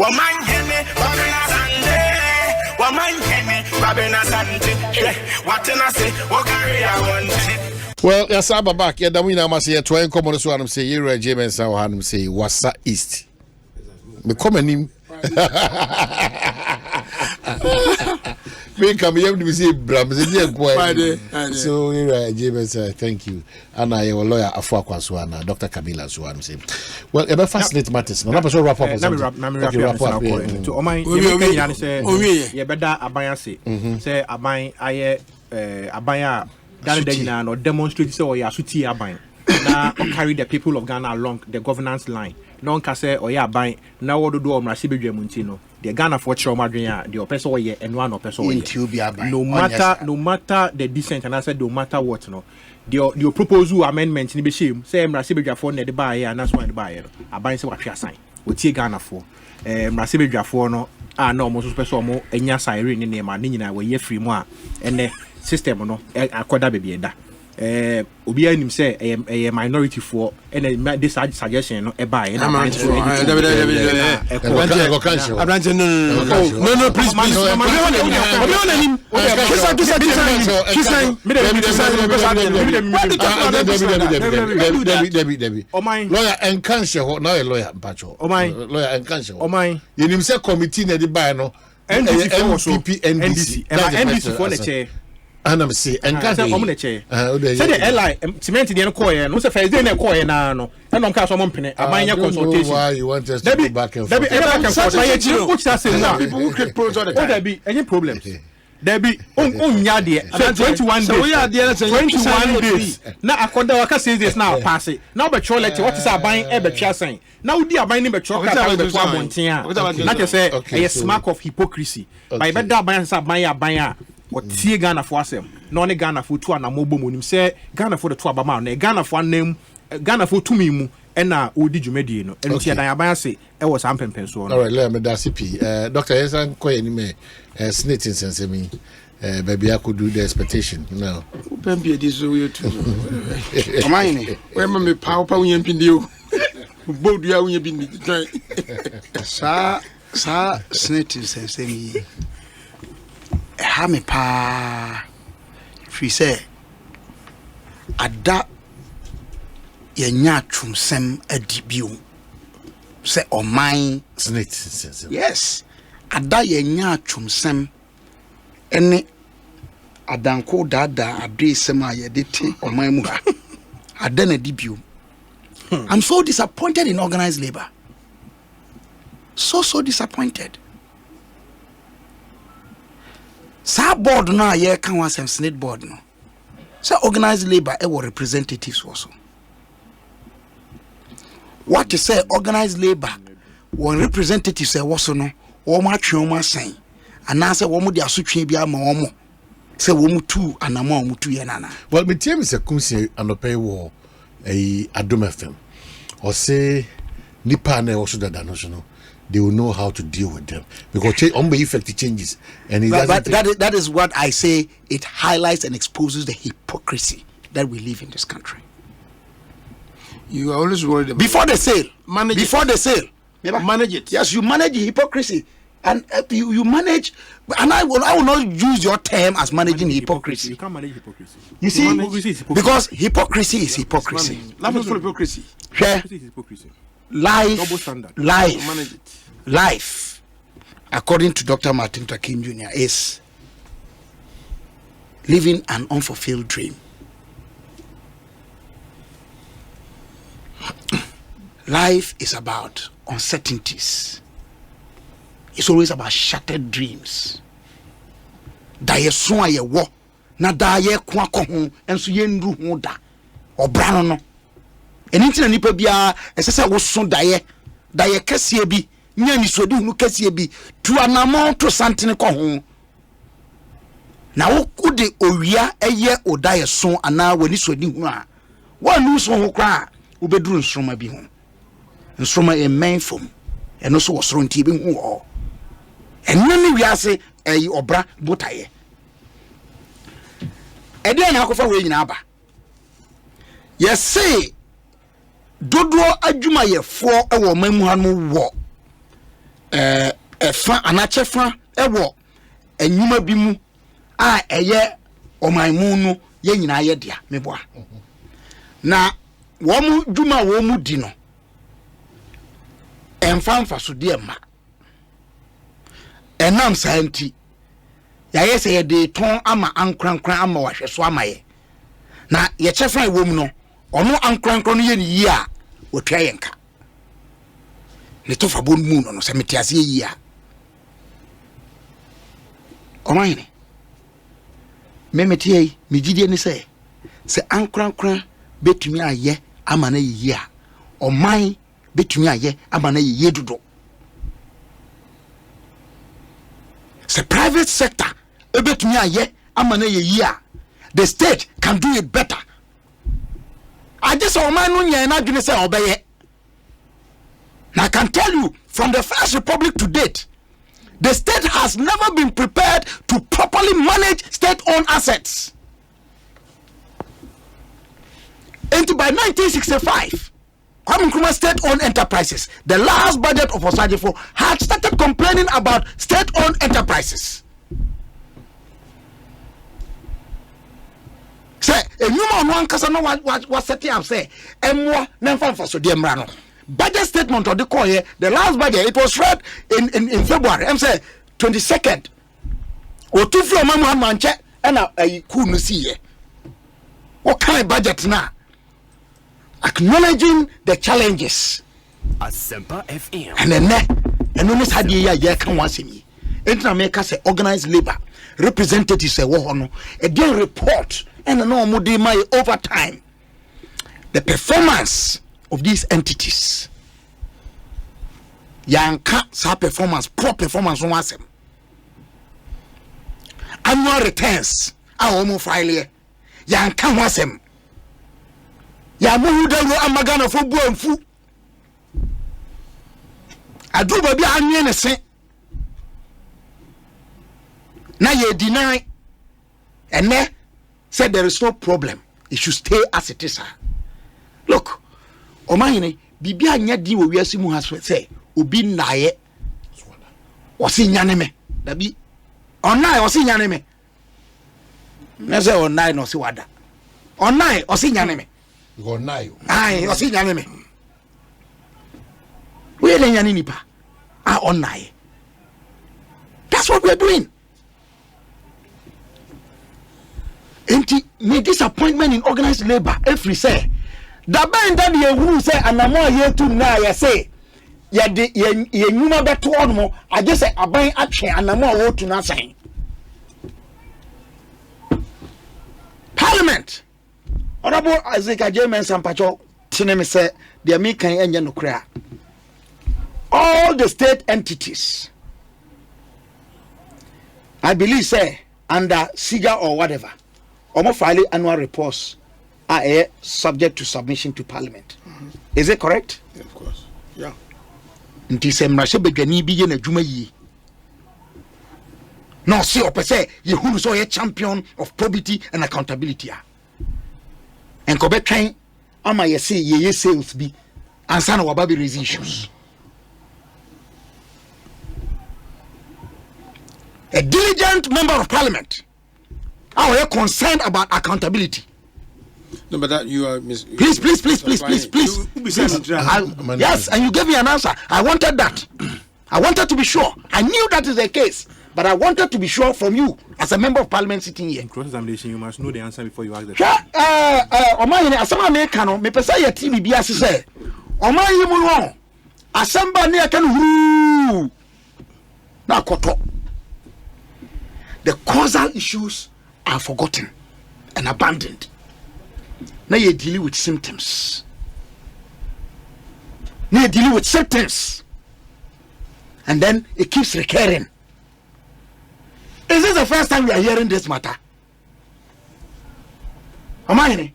Woman heme, babina sande. Woman heme, babina sande. What can I say? What carry I want? Well, yes, I'm back. Yeah, that we now must say, try and come on this one. Say, you're a James, and I'm say, Wasa East. Me come and him. Me come here to say, Bram, so you're a James, thank you. And I am a lawyer, Afua Kwaswana, Dr. Kabila, so I'm saying. Well, it fascinating matters. No, I'm wrap up. To Omai, you better Abaya say, Abaya. That or demonstrate so ya suti aban na carry the people of Ghana along the governance line. No one can say or ya aban na what do o mrasi bedwe muntino. The Ghana for chromadria the person ye and one person no matter the dissent and I said no matter what no. The proposal amendment ni be shame say mrasi bedwa for na the buy and that's why the buy aban say what sign. We tie Ghana for mrasi bedwa for no no mo so person mo enya siren ni nema ni nyina we ye free mu a ene system no akoda baby da obi anim say a minority for and this suggestion no e buy na no please lawyer and counsel now a lawyer mpacho lawyer and counsel you nim say committee na di buy no NDC NDC for the chair and I'm say and say the airline cement the call no say first day na call na no and I'm cast on pene amanya consultation why you want us to go back and forth people who create project there be any problem there be nya there 21 days na akoda waka says this now pass it now be try lecture what is aban e be twa sign now we aban ni be twa ka be twa monten na just say a smack of hypocrisy by better aban say aban a or tie Ghana for asem no ne Ghana for two na mobo monim say Ghana for the two abama na Ghana for name Ghana for two mimu na odi dwumadi no eno tie dan aban say e was ampempen so no. All right, let me da CP Dr. Yesan koye ni me Snit insensemi baby I could do the expectation no pempie this so you too amine we me power unyam pindio bodu ya unyam pindi sa Snit insensemi ha me pa free say ada yenya twumsem adibio say oman Snit yes ada yenya twumsem ene adanko dada adesem ayedete oman mu ha ada na dibio I'm so disappointed in organized labor so disappointed. Sa board no ye kan wa sem Snit board no say organized labor e were representatives also what to say organized labor one representatives say was no o ma twe o ma san ana say wo mo de asotwe bia ma wo mo say wo mu tu anama wo mu tu ye nana well me tell me say kunsi anope wo Adom FM or say nipa na wo so dada no so no they will know how to deal with them because effect changes and that is what I say. It highlights and exposes the hypocrisy that we live in this country. You are always worried about before the sale manage it. Yes, you manage hypocrisy and you manage, and I will not use your term as managing hypocrisy. You can't manage hypocrisy. You see, because hypocrisy is hypocrisy. Life is full of hypocrisy. Life, according to Dr. Martin Luther King Jr., is living an unfulfilled dream. Life is about uncertainties. It's always about shattered dreams. Daye so aye wo na daye kwa ko ho enso ye nru ho da obrano no enitina nipa bia esese wo so daye kase bi nya ni so di hu kase bi tu anamon to santene ko ho na wo kude owia eye odaye so ana wani so di hu a wanu so ho kwa wo beduru nsroma bi ho nsroma e menfom eno so wo soro nti bi hu ho enani wiase eyi obra botaye ede na akofa we nyina aba yesi dodo adwuma ye fo e wo mamu hanu wo fa anache fa ewo enwuma bi mu a eye omanmu no ye nyina ye dia meboa na wo mu dwuma wo mu di no emfa so de ma enam santi ya yese ye de ton ama ankrankran ama wahweso ama ye na ye chefa wo mu no ono ankrankran no ye ni yi a wotwa ye nka le to fa bon mu no se metiase ye yi a omayne memetie mejidie ni se ankrankran betumi aye ama na ye yi a oman betumi aye ama na ye dodo se private sector betumi aye ama na ye yi a the state can do it better. I just saw man no nya na dwene say obeye. Now I can tell you from the First Republic to date, the state has never been prepared to properly manage state-owned assets. And by 1965, Kwame Nkrumah state-owned enterprises, the last budget of Osajifo had started complaining about state-owned enterprises. Say, a human one casano was setting up, say, Emwa, Nemfa so dear Mrano. Budget statement of the coin, the last budget, it was read in February. I'm saying 22nd. Or two floor manche, and I couldn't see. What kind of budget now? Acknowledging the challenges. Asempa FM. And then, and when it's had ye can once in me. Inter-America say organized labor representatives say wohono a day report and no more my over time the performance of these entities yanka sa performance poor performance on wasem annual returns awomo file yanka wasem ya muhudaro amagana fo buamfu aduba bi anwe ne se na ye deny and said there is no problem. It should stay as it is. Look, Omayine, Bibia Nyadi wo wiase mu has say, Obi naye. Osi nyaneme. Dabi. Onai osi nyaneme. Na say onai no si wada. Onai osi nyaneme. Onai. Ai osi nyaneme. We le nyani nipa. Onai. That's what we're doing. Enti me disappointment in organized labor every say da band that ye who say anamo ye tu na ye say ye de ye nyuma beto onmo age say aban atwe anamo wo tu na san Parliament Honorable Isaac Ajemen Sampacho tineme say the me kan enye no kra all the state entities I believe say under SIGA or whatever Omo file annual reports are subject to submission to Parliament. Is it correct? Yeah, of course. Yeah. Nti se mrashe bedwani bi ye na dwuma yi. No see opese ye hu so ye champion of probity and accountability. En ko betwen ama ye say ye sales bi ansa na waba bi raise issues. A diligent member of Parliament are you concerned about accountability? No, but that you are Please. Yes, and you gave me an answer. I wanted that. I wanted to be sure. I knew that is the case, but I wanted to be sure from you as a member of Parliament sitting here. In cross-examination, you must know the answer before you ask the question. Omayine, asama America no, me pesa ye TV bi ase say. Omayine mu no. Asamba ne aka no na koto. The causal issues are forgotten and abandoned. Now you deal with symptoms. Now you deal with symptoms. And then it keeps recurring. Is this the first time we are hearing this matter? Am I in it?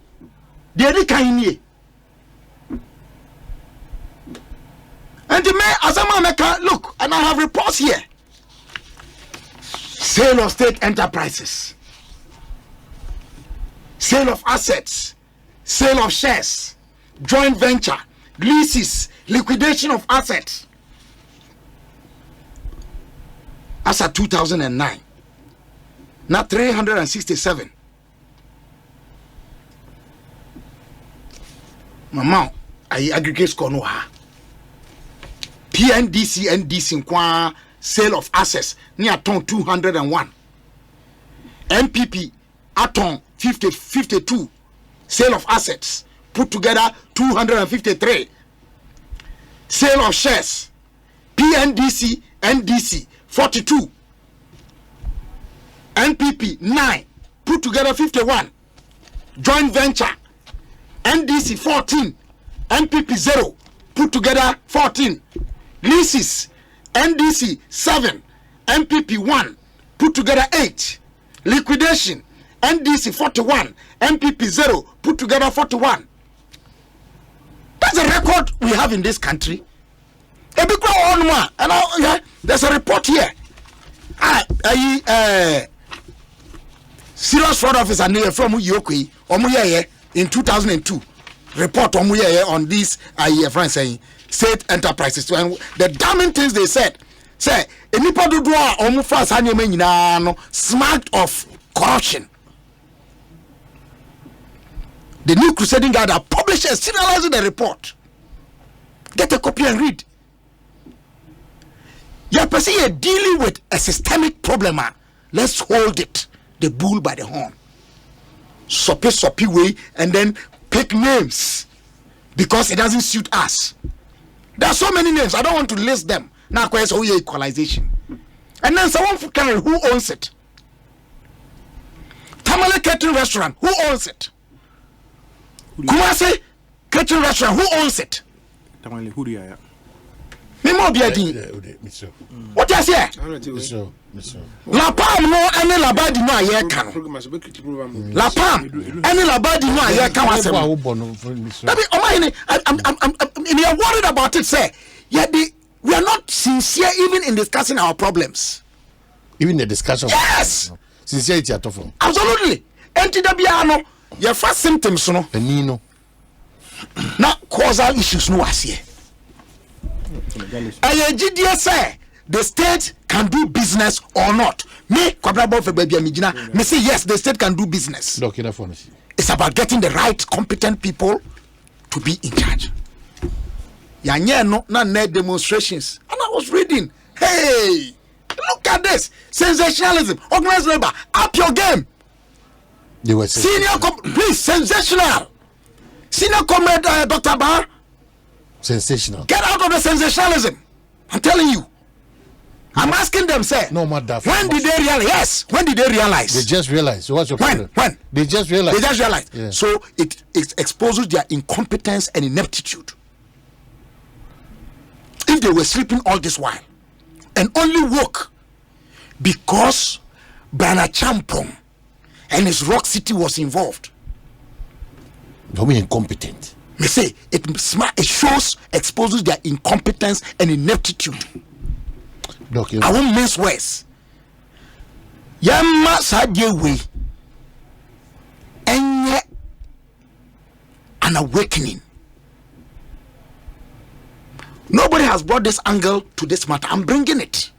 And the man, Azama, look, and I have reports here. Sale of state enterprises, sale of assets, sale of shares, joint venture, leases, liquidation of assets. as at 2009. Now 367. Mama, I aggregate score no ha. PNDC NDC nkwa sale of assets near ton 201. MPP aton 52 sale of assets put together 253. Sale of shares PNDC NDC 42. NPP 9 put together 51. Joint venture NDC 14, NPP 0 put together 14. Leases NDC 7, NPP 1 put together 8. Liquidation NDC 41, NPP 0 put together 41. That's a record we have in this country. And there's a report here. Serious fraud officer near from Yokwi in 2002 report on these friends saying state enterprises, and the damning things they said say nipa do fast smacked of corruption. The New Crusading Guard are publishing and serializing the report. Get a copy and read. You're dealing with a systemic problem. Let's hold it, the bull by the horn. Soppy way, and then pick names because it doesn't suit us. There are so many names, I don't want to list them. Now, equalization. And then someone can, who owns it? Tamale Catering Restaurant, who owns it? Kumasi Catering Restaurant, who owns it? Tamale, who do you have? What you say? La Palm no any labadi no aye kan. La Palm any labadi no aye kan wasem. We are worried about it, say. Yeah, we are not sincere even in discussing our problems. Even the discussion. Yes. Sincerity at all. Absolutely. NTWR your first symptoms no. Nino. Now causal issues no was here. GDS say the state can do business or not. Me kwabrabo for baby amijina. Me say yes, the state can do business. It's about getting the right competent people to be in charge. No demonstrations. And I was reading. Hey, look at this sensationalism. Organized labor, up your game. They were please, sensational. Senior comrade Dr. Bar. Sensational. Get out of the sensationalism. I'm telling you. I'm asking them, say. No matter. When did they realize? Yes. When did they realize? They just realized. So what's your problem? When? They just realized. They just realized. Yeah. So it exposes their incompetence and ineptitude. If they were sleeping all this while and only woke because Bana Champong and his Rock City was involved. Don't be incompetent. Me say it shows, exposes their incompetence and ineptitude. I won't mince words. Yamma sadye way, and yet an awakening. Nobody has brought this angle to this matter. I'm bringing it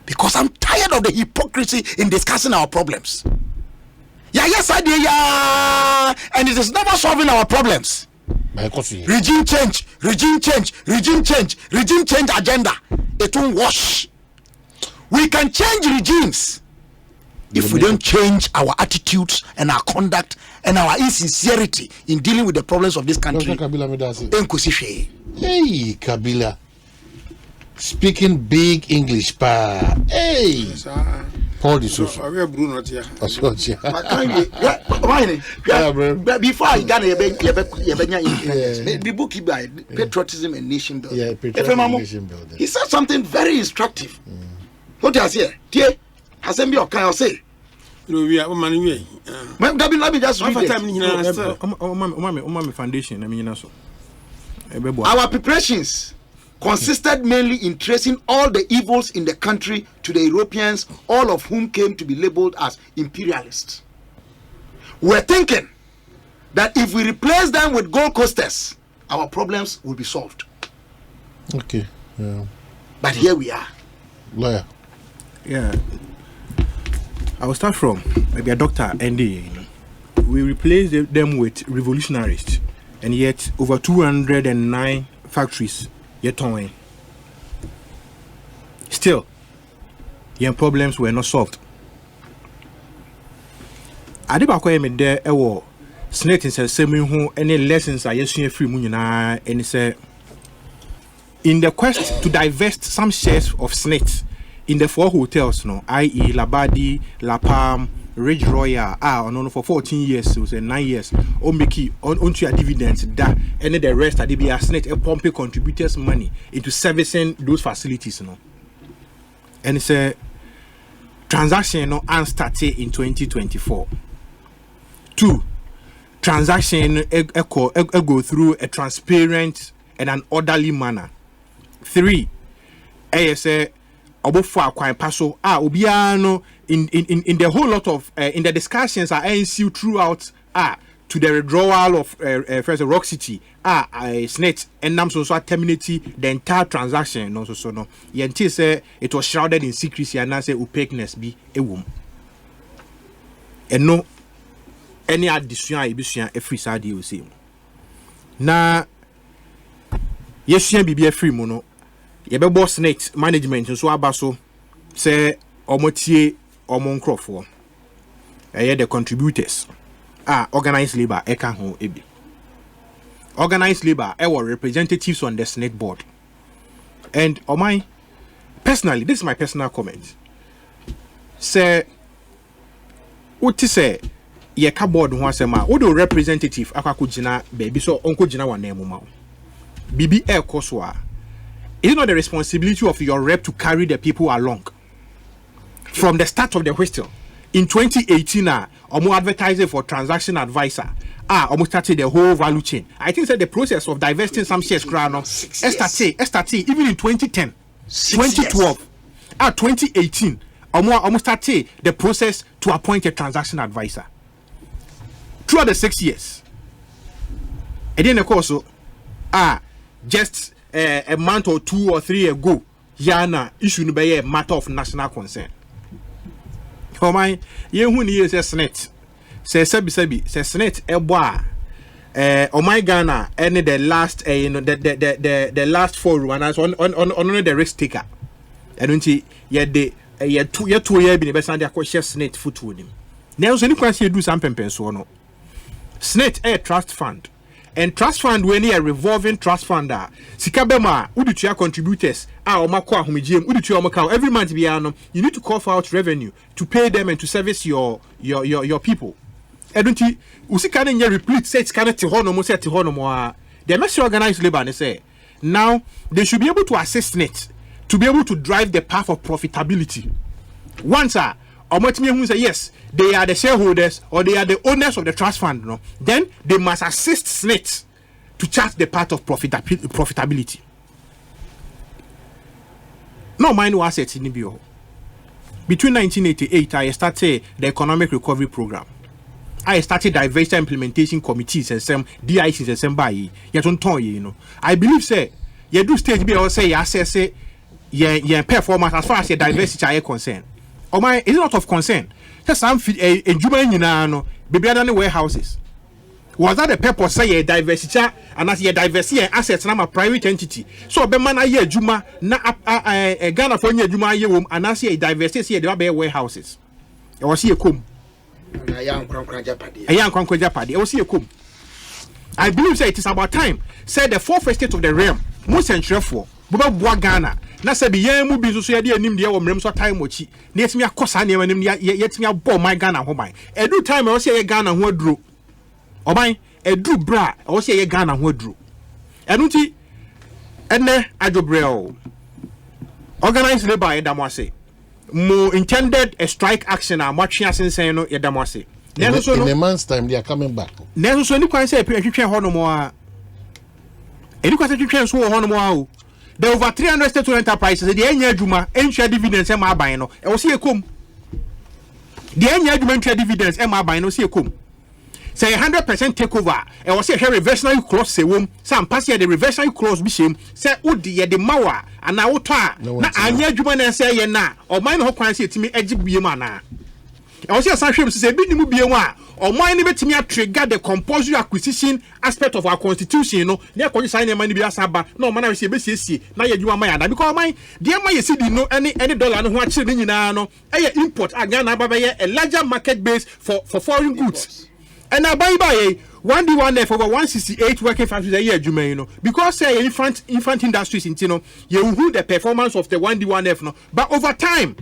because I'm tired of the hypocrisy in discussing our problems. Yes, I did, and it is never solving our problems. Regime change agenda. It won't wash. We can change regimes if we don't change our attitudes and our conduct and our insincerity in dealing with the problems of this country. Hey, Kabila. Speaking big English, pa. Hey. Paul the social. Before I got the book by Patriotism and Nation Building. Yeah, Patriotism and Nation Building. He said something very instructive. What does he say? Has him be okay? I'll say. We are man. Let me just read it. Foundation. I mean, our preparations consisted mainly in tracing all the evils in the country to the Europeans, all of whom came to be labeled as imperialists. We're thinking that if we replace them with Gold Coasters, our problems will be solved. Okay. Yeah. But here we are. Lawyer. Yeah. I will start from maybe a doctor ND. We replaced them with revolutionaries, and yet over 209 factories yet on. Still, your problems were not solved. Adibako me there ewo Snit in same who any lessons I yes free munina and say in the quest to divest some shares of Snit in the 4 hotels, no, i.e. Labadi, La Palm, Ridge Royal, for 14 years, so 9 years, or make onto your dividends, that and the rest, they be a Snit a pumping contributors' money into servicing those facilities, no. And it's a transaction, no, and started in 2024. 2, transaction go through a transparent and an orderly manner. 3, ASA obofo akwan paso obiano in the whole lot of in the discussions are ensued throughout to the withdrawal of first Rock City Snit and nam so terminate the entire transaction no so no yenti say it was shrouded in secrecy and say opaqueness be ewom and no any addition ebusua every side you see na yesua bibia free mu no yebebo Snit management so abaso say omotie omonkrofo the contributors organized labor eka ho ebi organized labor were representatives on the Snit board and personally this is my personal comment say what say ye ka board ho asema wo do representative akakugina baby so onko gina wa na emuma bibi ekoso a it's not the responsibility of your rep to carry the people along from the start of the whistle. In 2018, Omo advertising for transaction advisor. Almost started the whole value chain. I think that the process of divesting some shares, started even in 2010, 2012, 2018. Almost started the process to appoint a transaction advisor. Throughout the 6 years, and then of course, just a month or 2 or 3 ago, Yana issue be a matter of national concern. For my who is a Snit, say Sebi, say Snit eboa my Ghana and the last the last 4 runners on the risk taker. And don't you the 2 year been best and Snit foot with him. Now so any question do some pempen so no. Snit a trust fund. And trust fund when a revolving trust fund sikabema uditua contributors omako ahomegiem uditua omaka every month biano you need to call for out revenue to pay them and to service your people. Edunti usika na replete set kana te hono mo set hono mo the message organized labor and say now they should be able to assist Snit to be able to drive the path of profitability. Once who say yes, they are the shareholders or they are the owners of the trust fund, no? Then they must assist Snit to chart the path of profitability. No mind no assets in Nibio. Between 1988, I started the Economic Recovery Program. I started divestment implementation committees and some DICs and some by yet on toy, you know. I believe say you do stage be or say assess your performance as far as your diversity are concerned. Oh my, is not of concern. Just some a Juman no baby other warehouses. Was that the purpose say a diversity and as your diversity assets na a private entity? So be man a Juma na a Ghana for your Juma ye and as a diversity there be warehouses. I was here come. A young Japadi. I was here come. I believe say it is about time. Say the 4th estate of the realm, most central for Boba Ghana. Na se bi yan mu bi so ya de anim de wo mrem so time ochi na yetimi akosa na anim yetimi abo my Ghana ho ban edu time o se ye Ghana ho aduro oban edu bra o se ye Ghana ho aduro enu ti ene adwobrel organized labor e damo ase mo intended a strike action a matwe asensen no ye damo ase in a month's time they are coming back na so ni kwan se twetwe ho no mo a eni kwan se twetwe so ho no mo a o there over 300 state enterprises the enya adwuma enhwa dividends e ma aban no e wo se ekom the enya adwuma enhwa dividends e ma aban no se ekom say 100% takeover e was say reversionary clause say wom say pass here the reversionary clause bi shem say odi ye de mawa ana woto a na anya adwuma na say ye na o man ho kwan say etimi agi biem ana e was say san hwem say bi nimu biem a o man ni betimi a trigger the compulsory acquisition aspect of our constitution no na ko sign e man bi asaba na o man na say be siesie na ye adwuma man ana because man de man ye cedi no any dollar no ho a kire ni nyina no e import aga na baba ye a larger market base for foreign goods. And I buy 1D1F over 168 working factories a year, you know, because say infant industries in Tino, you who the performance of the 1D1F no, but over time,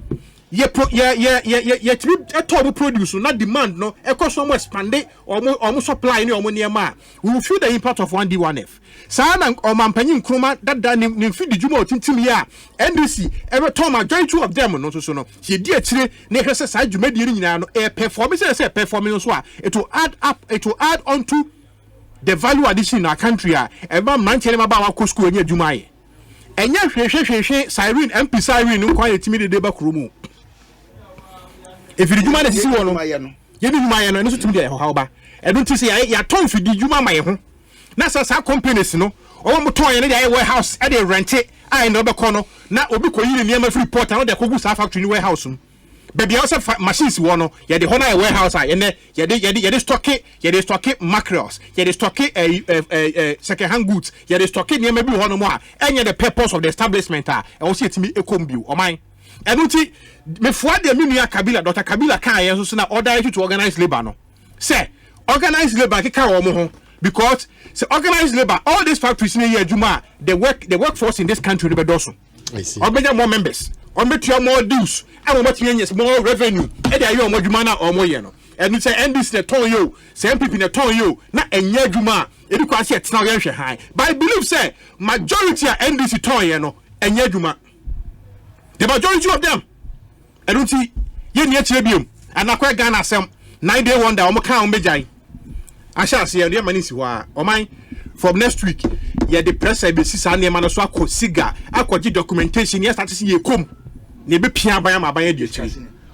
ye total produce not demand no, a cost almost expanded almost supply any near ma. We will feel the impact of 1D1F. Sana or Mampanyin Kruma that done in feed the Jumo Tintimia, NDC, ever told my joint two of them, no so no. He did today, never said you made a performance, a performance. It will add on to the value addition in our country. Ever man tell him about our school near Jumai. And yet, Siren, MP Siren, no quiet timid deba Krumu. If you do my see one, you do my and to me, however, I don't say I told you, did you my home? Na sa companies no o mo ton ye na warehouse e dey rent it I no be kono na obi ko yiri niam free port na dey kogu sa factory ni warehouse no baby house machines wo no ye dey ho na warehouse a ye dey stock mackerels ye dey stock second hand goods ye dey stock niam bi ho no mo a enye the purpose of the establishment a e wo se etimi ekombiu o man enuti me fua de minu ya Kabila Dr. Kabila kan ye so na order to organize labor no say organize labor ke kan wo mo ho because say organized labor, all these factories in here, Juma, the workforce in this country will be dozen. I see. Or more members, or more dues, and more revenue. And they are more Jumana or more yeno. And you say, and this the tone you, same people in the tone you, not a year Juma. It requires yet now high. But I believe say majority are NDC tone yeno and year Juma. The majority of them. I don't see ye near Chibium and I quite Ghana some 9 day wonder or Macau Mejai. I shall see a money or mine from next week. Yeah, the press I be see near Manaswako cigar. I could do documentation. Yes, I see you come. Maybe Pia by my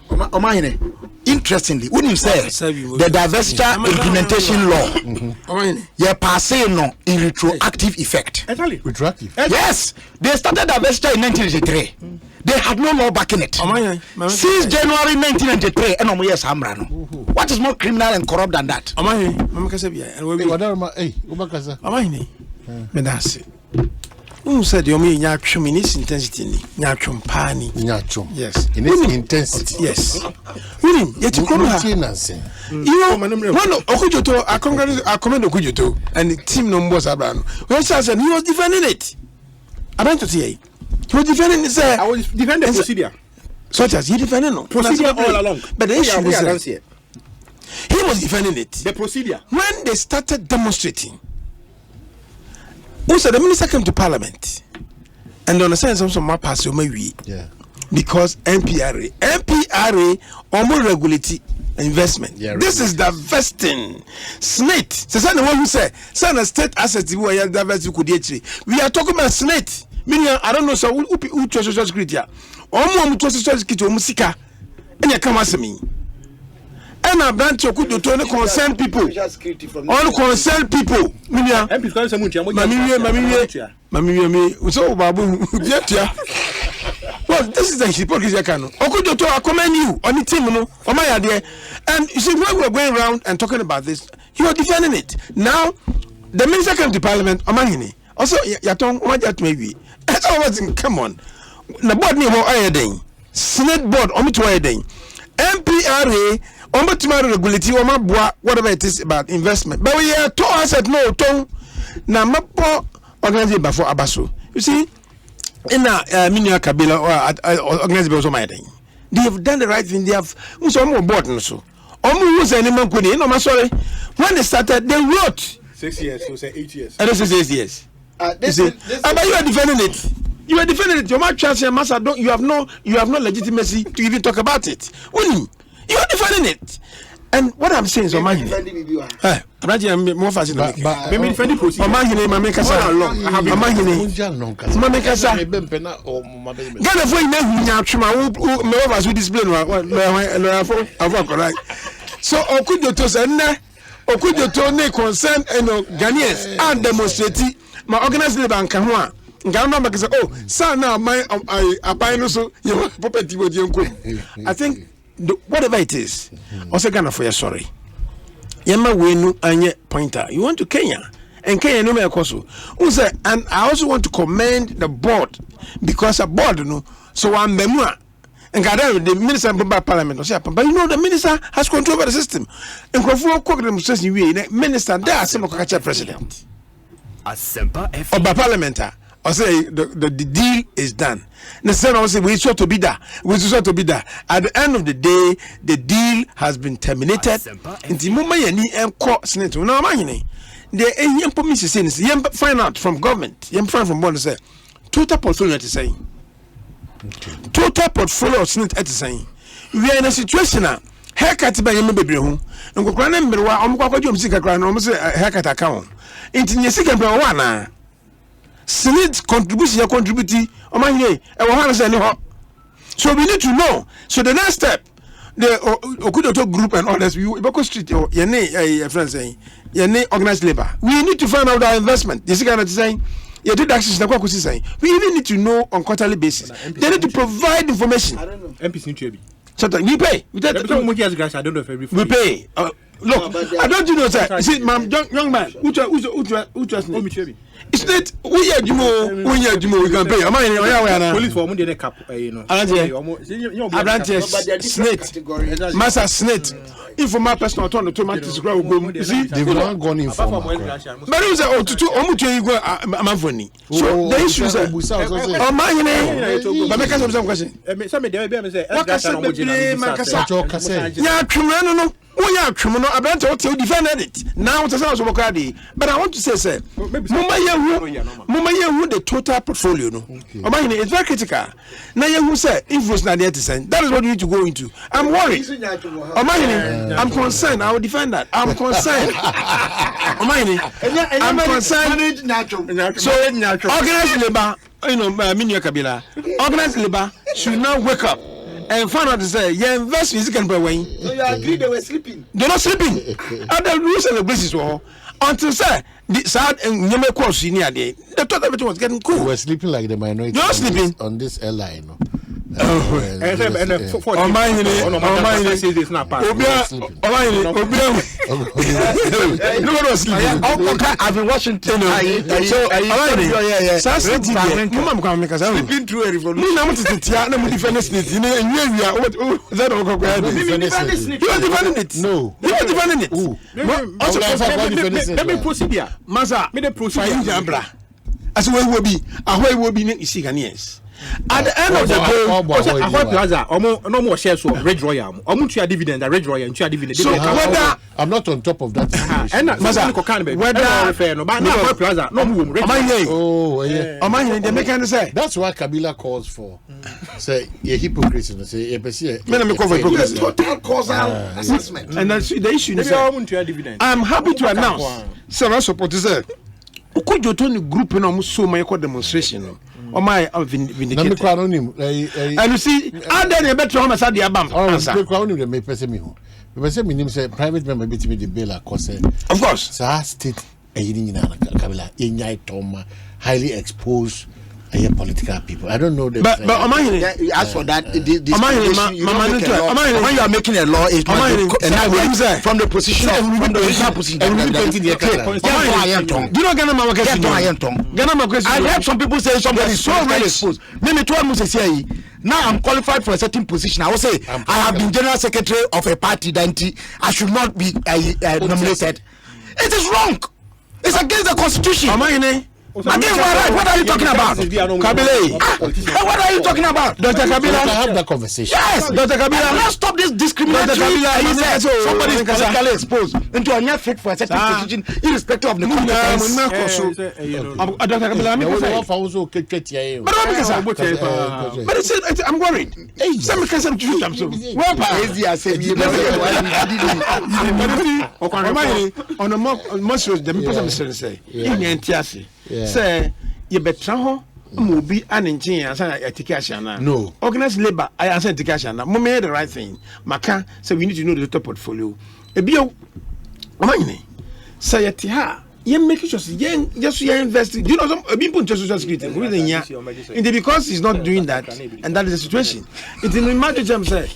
Omine. Interestingly, when you say the divestiture implementation law, yeah, passé no in retroactive effect. Retroactive. Yes, they started divestiture in 1983. They had no law backing it. Since January 1993, and yes, Hamrano. What is more criminal and corrupt than that? Who said you mean Yachum in its intensity? Yachum Pani. Nyachum. Yes. In its intensity. Yes. Willing, yet you come here. You know, Okujoto, I commend Okujoto, and the team numbers are brand. Well, Sasson, he was defending it. I went to see. He was defending it. I was defending the procedure. Such as he defended no procedure all along. But the issue is he was defending it. The procedure. When they started demonstrating, also the minister came to parliament and on the sense of some pass yeah, because NPRA almost regulate investment. Yeah, this is divesting. Snit. So the one who said, "Son of state assets we are divesting could we are talking about Snit. Meaning I don't know so who social security. Omo to social security musika. Enya kama semi. And I branch to concern people. All concerned people. Well, this is the hypocrisy. I commend you on the team, on my idea. And you see, when we're going around and talking about this, you are defending it. Now, the minister came to parliament, also, Yaton, what that may be. That's always come on. The board name or iodine. Senate board, to iodine. NPRA, regulatory, whatever it is about investment. But we are told us that no, Tom, now, Mapo organized before Abaso. You see, in Minya Kabila or organized by Somalia, they have done the right thing. They have some more board and so. Almost any man could, no, sorry. When they started, they wrote 6 years, so say 8 years. And this is 8 years. But you are defending it. You are defending it. Your man chance and master don't. You have no legitimacy to even talk about it. Willing, you are defending it. And what I'm saying is, I'm more fascinating. Maybe defending procedure. Ghana for you display. So Okujoto said, Okujoto ne concern Ghanaians and demonstrate my organized labor and Kahua. Ghana make say oh son now my abai no so you property body enko. I think whatever it is, also Ghana for you sorry. Yema we no anye pointer. You want to Kenya and Kenya no me koso. And I also want to commend the board because a board no so I'm memua. And the minister of parliament was but you know the minister has control over the system. And Crawford demonstration we minister there some president. Or by parliament. I say the deal is done. The same I say we sure to be there. We sure to be there. At the end of the day, the deal has been terminated. In the moment you need court Snit. No man the young permission says you find out from government. You find from board say total portfolio to say. Total portfolio of Snit at saying. We are in a situation now. Haircut by your baby home. And go grand and Berwa, Omquaco Sica Grand, almost a haircut account. Into your second one. Snit contribution contributing on my name. So we need to know. So the next step, the Okudoto group and others, we Boko Street or Yene, friends saying, Yene organized labor. We need to find out our investment. This is kind of saying. You did access the Kwaku saying. We even need to know on quarterly basis. They need to provide information. I don't know. MPs need to be. So we pay. I don't know if every we pay. Look, I don't know sir. See, young man, who trust me? It's not we are Jumo, we can pay. Am I police for Monday cap, you know. Snit. Master Snit. If for my personal turn to my go, see, they've not gone in for but it was so the issue is oh my name but make some question defended it now but I want to say sir Muma the total portfolio no it's very critical now you say influence na there to send that is what you need to go into. I'm worried I'm concerned. I will defend that. I'm concerned. I'm concerned. So organized labor, you know, Minya Kabila, organized labor should now wake up and find out to say, yeah, invest in second way. So you agree they were sleeping? They're not sleeping. Other rules and the basis were until say the sad and Yame course senior day. They thought everything was getting cool. We were sleeping like the minority. You're sleeping on this airline. Look at us. I've been watching so sleeping through a revolution. No. Let me proceed here. Masa, me the proceed. As we will be, ahoy will be in Ghanaians. At the end of the day, Ahoy Plaza, no more shares for Red Royal. Omutua dividend, Red Royal, and dividend. So whether I'm not on top of that. And whether no, but now Plaza, no room. Oh, yeah. They make any say. That's why Kabila calls for say a hypocrisy. Say total causal assessment. And that's the issue. I'm happy to announce. So I support this. Okujoto ni group na so my demonstration. Or my vindicated. And you see, and then you better almost had the abam. Private member between the bill, of course. So state a Kabila, highly exposed political people. I don't know them. But as for that, when you are making a law, it's from the position of the original position. Do you know Ghana? I heard some people say somebody so really exposed. Now I'm qualified for a certain position. I will say I have been general secretary of a party that I should not be nominated. It is wrong. It's against the constitution. Again, what are you talking about? Kabila. What are you talking about? Dr. Kabila, have that conversation. Yes, Dr. Kabila. Let's stop this discriminatory. Somebody is politically exposed into a near fit for a certain position, irrespective of the competence. Dr. Kabila, but I'm worried. Some can say on a more serious, the people say, say you better ho be an engineer and say no organized labor I answer education we made the right thing maka say we need to know the total portfolio Omani. Say it ha. You make sure just you invest. Do you know some people in social security? Because he's not doing that, and that is the situation. It's in imagine them say,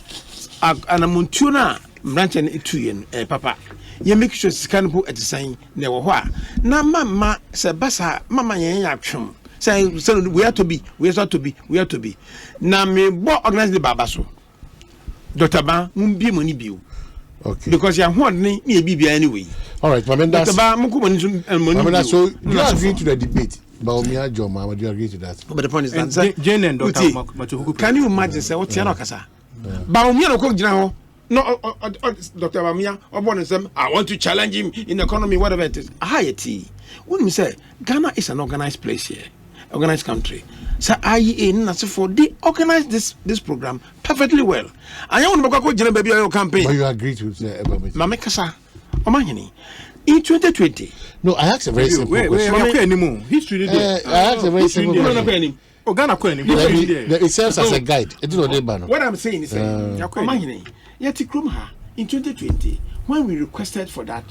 and a montuna branching it to you, papa. You make sure it's kind of at the same never why. Now, mamma said, Bassa, mamma, chum. Say, we are to be, we are to be, we are to be. Now, me what organize the babaso. Dr. Ba, be money bill. Okay. Because you want me, be anyway. All right, Mamenda. So you agree to the debate? Baumia Joma, would you agree to that? But the point is that Jane and Dr. Can you imagine say what Tiano Casa? Baumia no cook now. No, Dr. Baumia, or one of them, I want to challenge him in economy, whatever it is. Hayati. When we say Ghana is an organized place here, organized country. So for they organize this program perfectly well. I want to go to baby oil campaign. But you agree to Mamekasa. In 2020. No, I asked a very simple question. History I asked a very simple question. It serves as a guide. What I'm saying is, in 2020, when we requested for that,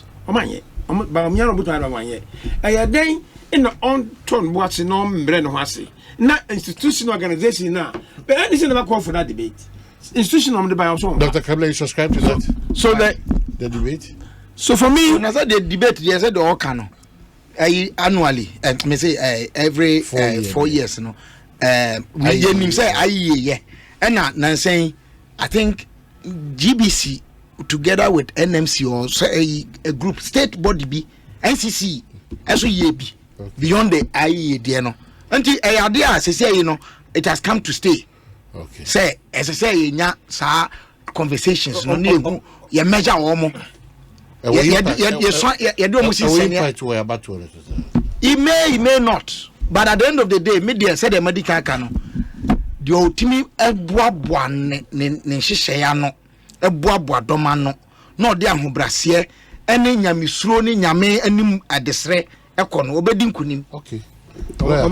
in the on-turn what's in on Breno not institutional organization now, but I didn't call for that debate. Institution on the biosome. Dr. Kabla, you subscribe to that? So the debate? So for me, when I said the debate, they said the Okano annually, may say every 4 years, no. We say and now saying, I think GBC together with NMC or say a group state body be NCC SOEB beyond the IEA, no. Until a idea say it has come to stay. Okay. Say as I say, sa conversations no need you measure almost. It may not, but at the end of the day, media said the medical canon. The ultimate one Nishayano, a boa domano, no dear who brassier, any yamisroni yame, any at the sre, a con obeding kunim. Okay. You talked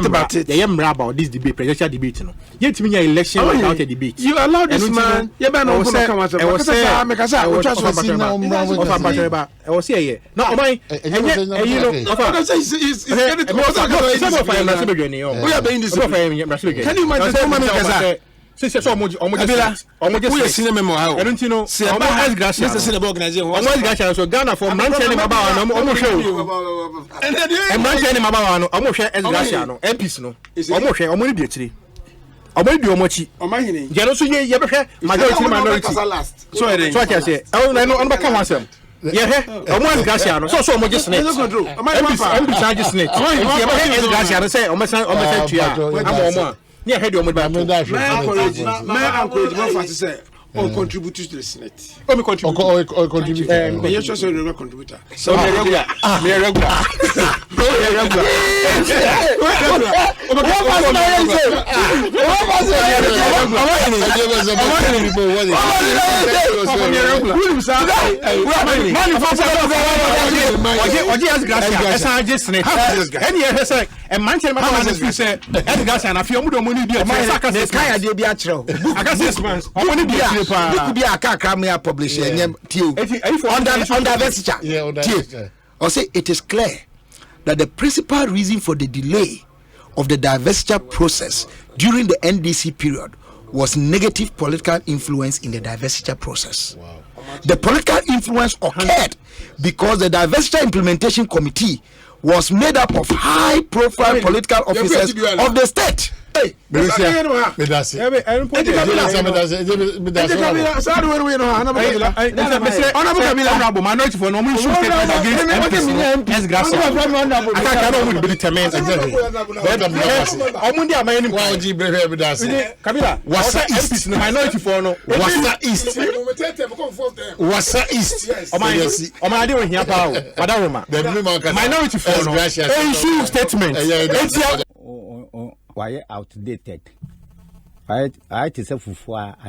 about it. I am about this debate, presidential debate. Yet me election without a debate. You allow this man. You better not come out. I was saying, I was saying, no, my, you know, we are being this. Can you imagine? Since almost cinema, I don't know. So Ghana for Manchester about almost show. And Manchester about almost share as Graciano, Episno, almost share only be a tree. I will do much. Janosu, you ever majority last. So I say, oh, I know I'm back myself. Yeah, almost Graciano, so much just Snit. I'm beside Snit. Graciano say, almost I'm yeah, head on my back. May I encourage one to say, or contribute to the Snit. Or contribute. Yes, just a regular contributor. So, regular. And Manchester Manchester said, Edgar and a few more money be a kind of be a troll. I guess this man, I want to be a car publisher under vesture. Or say it is clear that the principal reason for the delay of the divestiture process during the NDC period was negative political influence in the divestiture process. Wow. The political influence occurred because the divestiture implementation committee was made up of high-profile political officers of the state. Hey, why outdated. I say